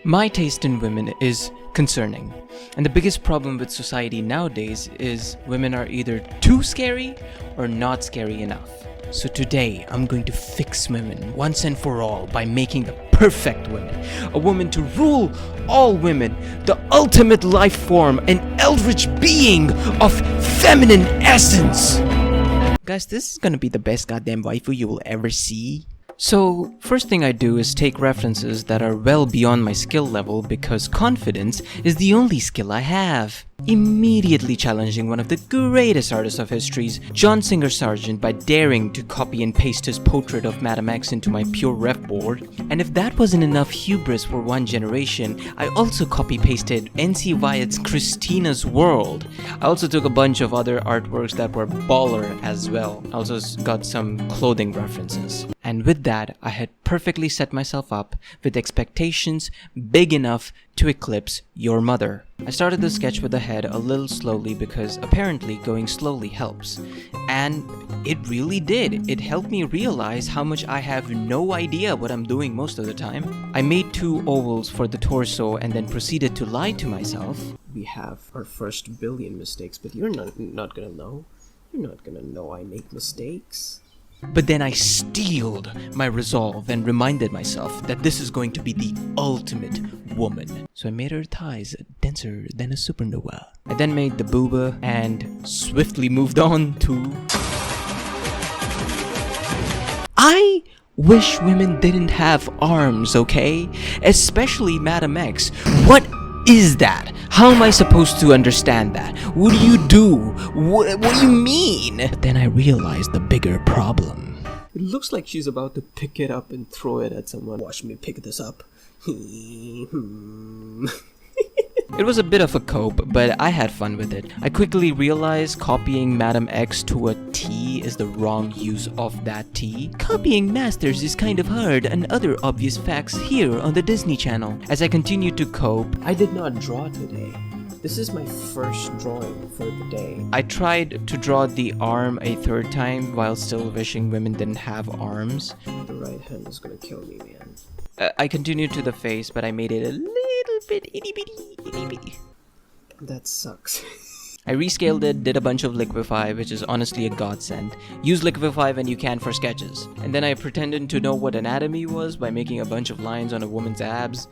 My taste in women is concerning, and the biggest problem with society nowadays is women are either too scary or not scary enough. So today, I'm going to fix women once and for all by making the perfect woman, a woman to rule all women, the ultimate life form, an eldritch being of feminine essence. Guys, this is gonna be the best goddamn waifu you will ever see. So, first thing I do is take references that are well beyond my skill level because confidence is the only skill I have. Immediately challenging one of the greatest artists of history's John Singer Sargent by daring to copy and paste his portrait of Madame X into my pure ref board. And if that wasn't enough hubris for one generation, I also copy-pasted NC Wyatt's Christina's World. I also took a bunch of other artworks that were baller as well. I also got some clothing references. And with that, I had perfectly set myself up with expectations big enough to eclipse your mother. I started the sketch with the head a little slowly because apparently going slowly helps. And it really did. It helped me realize how much I have no idea what I'm doing most of the time. I made 2 ovals for the torso and then proceeded to lie to myself. We have our first billion mistakes, but you're not gonna know. You're not gonna know I make mistakes. But then I steeled my resolve and reminded myself that this is going to be the ultimate woman. So I made her thighs denser than a supernova. I then made the booba and swiftly moved on to... I wish women didn't have arms, okay? Especially Madame X. What is that? How am I supposed to understand that? What do you do? What do you mean? But then I realized the bigger problem. It looks like she's about to pick it up and throw it at someone. Watch me pick this up. It was a bit of a cope, but I had fun with it. I quickly realized copying Madame X to a T is the wrong use of that T. Copying masters is kind of hard, and other obvious facts here on the Disney Channel. As I continued to cope, I did not draw today. This is my first drawing for the day. I tried to draw the arm a 3rd time while still wishing women didn't have arms. The right hand is gonna kill me, man. I continued to the face, but I made it a little bit itty-bitty. That sucks. I rescaled it, did a bunch of liquify, which is honestly a godsend. Use liquify when you can for sketches. And then I pretended to know what anatomy was by making a bunch of lines on a woman's abs.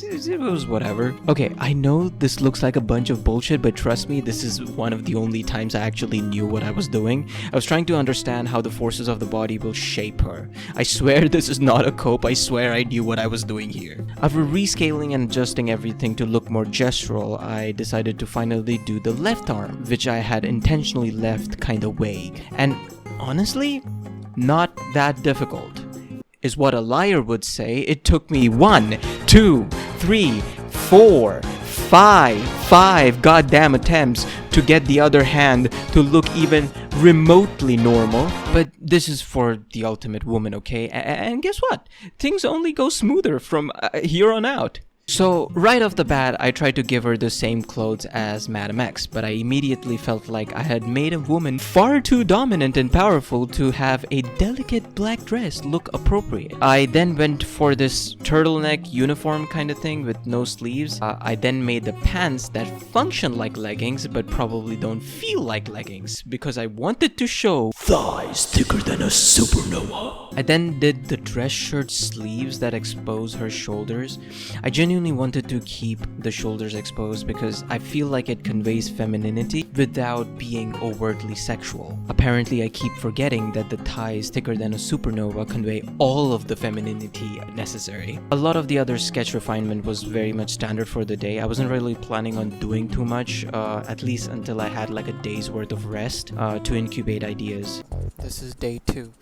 It was whatever. Okay, I know this looks like a bunch of bullshit, but trust me, this is one of the only times I actually knew what I was doing. I was trying to understand how the forces of the body will shape her. I swear this is not a cope, I swear I knew what I was doing here. After rescaling and adjusting everything to look more gestural, I decided to finally do the left arm, which I had intentionally left kinda vague. And honestly, not that difficult. Is what a liar would say. It took me 1, 2, 3, 4, 5 goddamn attempts to get the other hand to look even remotely normal. But this is for the ultimate woman, okay? And guess what? Things only go smoother from here on out. So, right off the bat, I tried to give her the same clothes as Madame X, but I immediately felt like I had made a woman far too dominant and powerful to have a delicate black dress look appropriate. I then went for this turtleneck uniform kind of thing with no sleeves. I then made the pants that function like leggings, but probably don't feel like leggings, because I wanted to show thighs thicker than a supernova. I then did the dress shirt sleeves that expose her shoulders. I genuinely wanted to keep the shoulders exposed because I feel like it conveys femininity without being overtly sexual. Apparently, I keep forgetting that the thighs thicker than a supernova convey all of the femininity necessary. A lot of the other sketch refinement was very much standard for the day. I wasn't really planning on doing too much, at least until I had like a day's worth of rest to incubate ideas. This is day 2.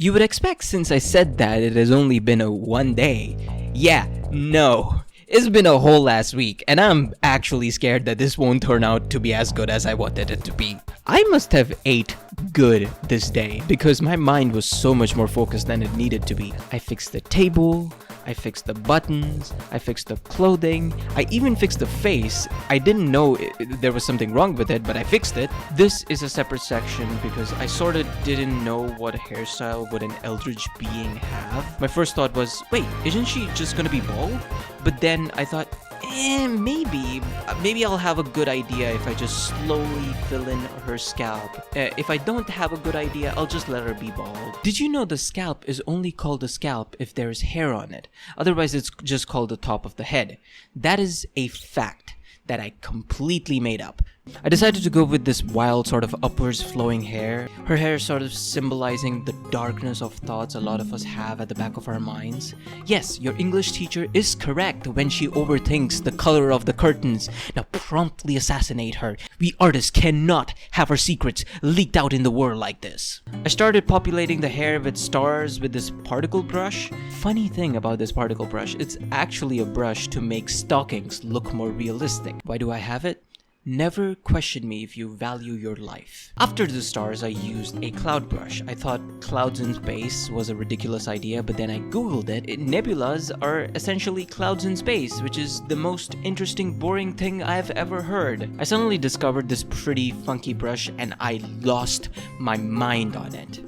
You would expect, since I said that, it has only been a 1 day. Yeah, no. It's been a whole last week, and I'm actually scared that this won't turn out to be as good as I wanted it to be. I must have ate good this day, because my mind was so much more focused than it needed to be. I fixed the table, I fixed the buttons, I fixed the clothing, I even fixed the face. I didn't know there was something wrong with it, but I fixed it. This is a separate section because I sort of didn't know what hairstyle would an eldritch being have. My first thought was, wait, isn't she just gonna be bald? But then I thought, maybe I'll have a good idea if I just slowly fill in her scalp. If I don't have a good idea, I'll just let her be bald. Did you know the scalp is only called a scalp if there's hair on it? Otherwise, it's just called the top of the head. That is a fact that I completely made up. I decided to go with this wild sort of upwards flowing hair. Her hair sort of symbolizing the darkness of thoughts a lot of us have at the back of our minds. Yes, your English teacher is correct when she overthinks the color of the curtains. Now promptly assassinate her. We artists cannot have our secrets leaked out in the world like this. I started populating the hair with stars with this particle brush. Funny thing about this particle brush, it's actually a brush to make stockings look more realistic. Why do I have it? Never question me if you value your life. After the stars, I used a cloud brush. I thought clouds in space was a ridiculous idea, but then I googled it. Nebulas are essentially clouds in space, which is the most interesting, boring thing I've ever heard. I suddenly discovered this pretty funky brush and I lost my mind on it.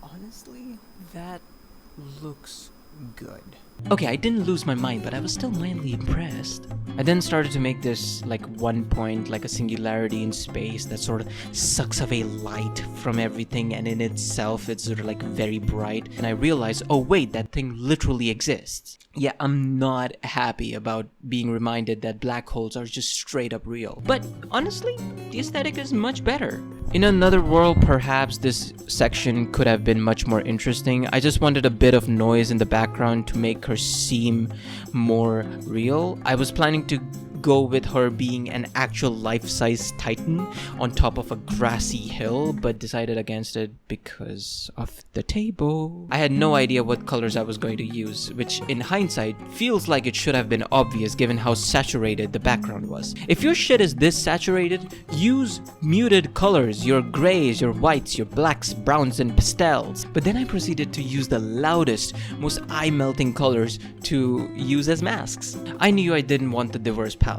Honestly, that looks good. Okay, I didn't lose my mind, but I was still mildly impressed. I then started to make this like one point, like a singularity in space that sort of sucks away light from everything, and in itself it's sort of like very bright. And I realized, oh wait, that thing literally exists. Yeah, I'm not happy about being reminded that black holes are just straight up real. But honestly, the aesthetic is much better. In another world, perhaps this section could have been much more interesting. I just wanted a bit of noise in the background to make her seem more real. I was planning to go with her being an actual life-size titan on top of a grassy hill, but decided against it because of the table. I had no idea what colors I was going to use, which in hindsight feels like it should have been obvious given how saturated the background was. If your shit is this saturated, use muted colors, your grays, your whites, your blacks, browns, and pastels. But then I proceeded to use the loudest, most eye-melting colors to use as masks. I knew I didn't want the diverse palette.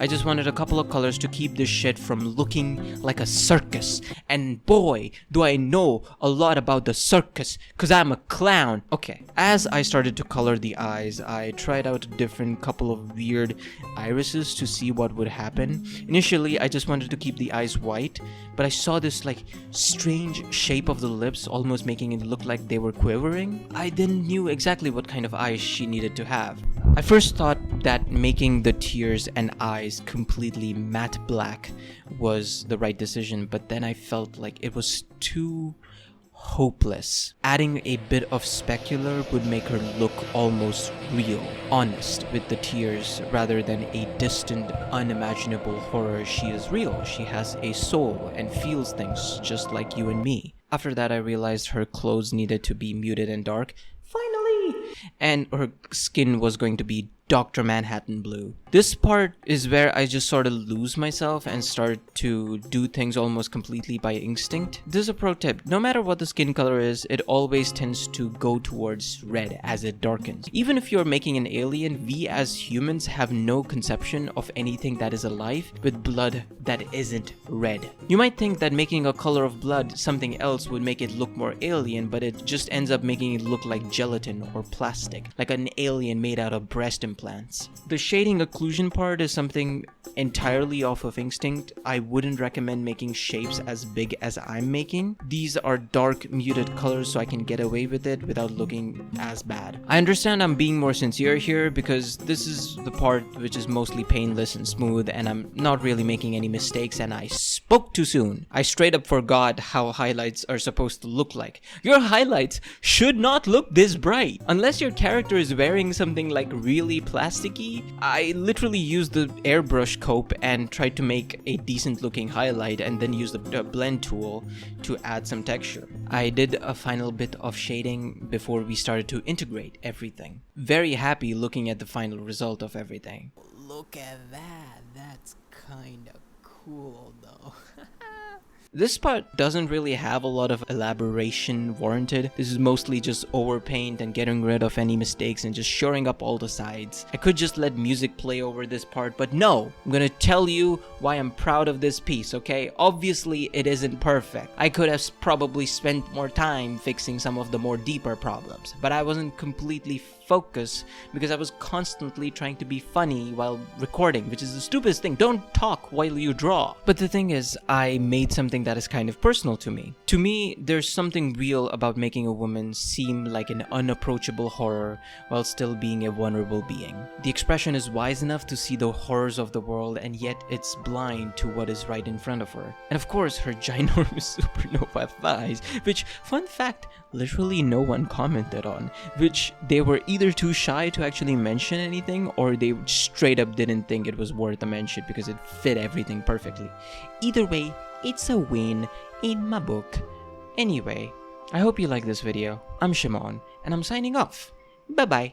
I just wanted a couple of colors to keep this shit from looking like a circus. And boy, do I know a lot about the circus, cause I'm a clown. Okay, as I started to color the eyes, I tried out a different couple of weird irises to see what would happen. Initially, I just wanted to keep the eyes white, but I saw this like strange shape of the lips, almost making it look like they were quivering. I then knew exactly what kind of eyes she needed to have. I first thought that making the tears and eyes completely matte black was the right decision, but then I felt like it was too hopeless. Adding a bit of specular would make her look almost real, honest with the tears rather than a distant, unimaginable horror. She is real, she has a soul and feels things just like you and me. After that, I realized her clothes needed to be muted and dark. Finally! And her skin was going to be Dr. Manhattan blue. This part is where I just sort of lose myself and start to do things almost completely by instinct. This is a pro tip. No matter what the skin color is, it always tends to go towards red as it darkens. Even if you're making an alien, we as humans have no conception of anything that is alive with blood that isn't red. You might think that making a color of blood something else would make it look more alien, but it just ends up making it look like gelatin or plastic, like an alien made out of breast implants. The shading occlusion part is something entirely off of instinct. I wouldn't recommend making shapes as big as I'm making. These are dark muted colors so I can get away with it without looking as bad. I understand I'm being more sincere here because this is the part which is mostly painless and smooth and I'm not really making any mistakes, and I spoke too soon. I straight up forgot how highlights are supposed to look like. Your highlights should not look this bright. Unless your character is wearing something like really plasticky. I literally used the airbrush cope and tried to make a decent looking highlight and then use the blend tool to add some texture. I did a final bit of shading before we started to integrate everything. Very happy looking at the final result of everything. Look at that. That's kind of cool though. This part doesn't really have a lot of elaboration warranted. This is mostly just overpaint and getting rid of any mistakes and just shoring up all the sides. I could just let music play over this part, but no! I'm gonna tell you why I'm proud of this piece, okay? Obviously, it isn't perfect. I could have probably spent more time fixing some of the more deeper problems, but I wasn't completely focused because I was constantly trying to be funny while recording, which is the stupidest thing. Don't talk while you draw. But the thing is, I made something that is kind of personal to me. To me, there's something real about making a woman seem like an unapproachable horror while still being a vulnerable being. The expression is wise enough to see the horrors of the world, and yet it's blind to what is right in front of her. And of course, her ginormous supernova thighs, which, fun fact, literally no one commented on, which they were either too shy to actually mention anything, or they straight up didn't think it was worth a mention because it fit everything perfectly. Either way, it's a win in my book. Anyway, I hope you like this video. I'm Shimon, and I'm signing off. Bye bye.